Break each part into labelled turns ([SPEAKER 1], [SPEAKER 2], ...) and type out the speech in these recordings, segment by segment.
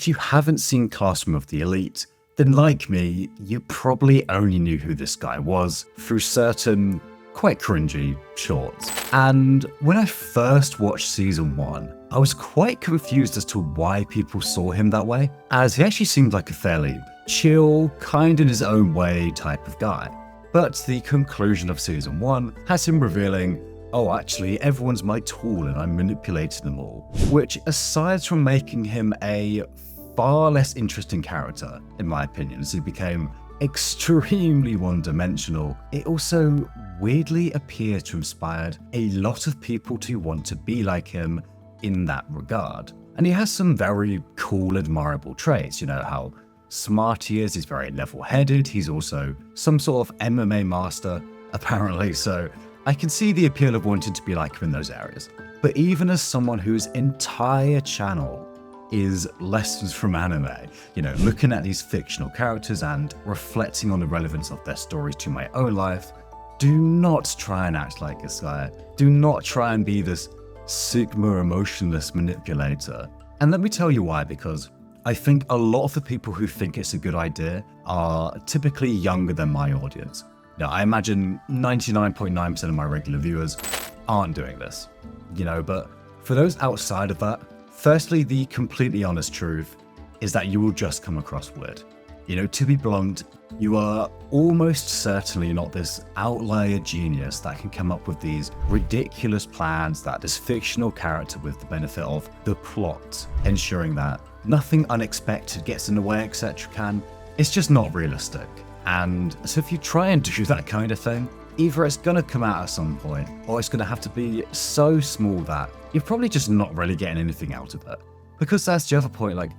[SPEAKER 1] if you haven't seen Classroom of the Elite, then like me, you probably only knew who this guy was through certain quite cringy shorts. And when I first watched season 1, I was quite confused as to why people saw him that way, as he actually seemed like a fairly chill, kind in his own way type of guy. But the conclusion of season 1 has him revealing, oh actually everyone's my tool and I'm manipulating them all, which aside from making him a far less interesting character, in my opinion, as he became extremely one-dimensional, it also weirdly appears to have inspired a lot of people to want to be like him in that regard. And he has some very cool, admirable traits, you know, how smart he is, he's very level-headed, he's also some sort of MMA master, apparently, so I can see the appeal of wanting to be like him in those areas. But even as someone whose entire channel is lessons from anime, you know, looking at these fictional characters and reflecting on the relevance of their stories to my own life, do not try and act like this guy. Do not try and be this Sigma emotionless manipulator. And let me tell you why, because I think a lot of the people who think it's a good idea are typically younger than my audience. Now, I imagine 99.9% of my regular viewers aren't doing this, you know, but for those outside of that, firstly, the completely honest truth is that you will just come across weird. You know, to be blunt, you are almost certainly not this outlier genius that can come up with these ridiculous plans that this fictional character with the benefit of the plot, ensuring that nothing unexpected gets in the way, etc. can. It's just not realistic. And so if you try and do that kind of thing, either it's going to come out at some point, or it's going to have to be so small that you're probably just not really getting anything out of it. Because that's the other point, like,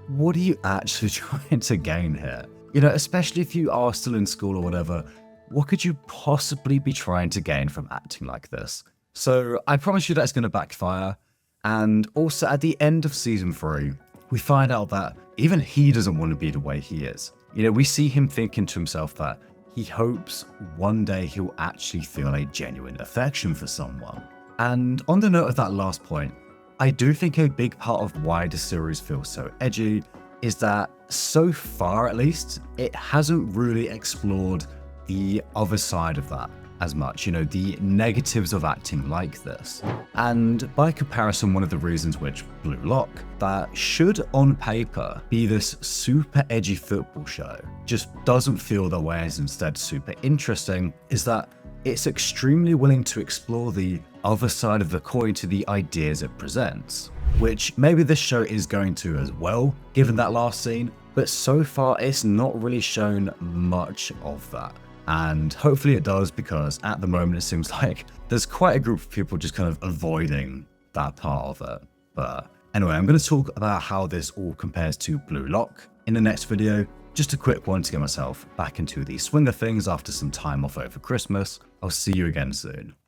[SPEAKER 1] what are you actually trying to gain here? You know, especially if you are still in school or whatever, what could you possibly be trying to gain from acting like this? So I promise you that's going to backfire. And also at the end of season 3, we find out that even he doesn't want to be the way he is. You know, we see him thinking to himself that he hopes one day he'll actually feel a genuine affection for someone. And on the note of that last point, I do think a big part of why the series feels so edgy is that so far at least, it hasn't really explored the other side of that as much, you know, the negatives of acting like this. And by comparison, one of the reasons which Blue Lock, that should on paper be this super edgy football show, just doesn't feel that way, is instead super interesting, is that it's extremely willing to explore the other side of the coin to the ideas it presents, which maybe this show is going to as well, given that last scene, but so far it's not really shown much of that. And hopefully it does, because at the moment it seems like there's quite a group of people just kind of avoiding that part of it. But anyway, I'm going to talk about how this all compares to Blue Lock in the next video. Just a quick one to get myself back into the swing of things after some time off over Christmas. I'll see you again soon.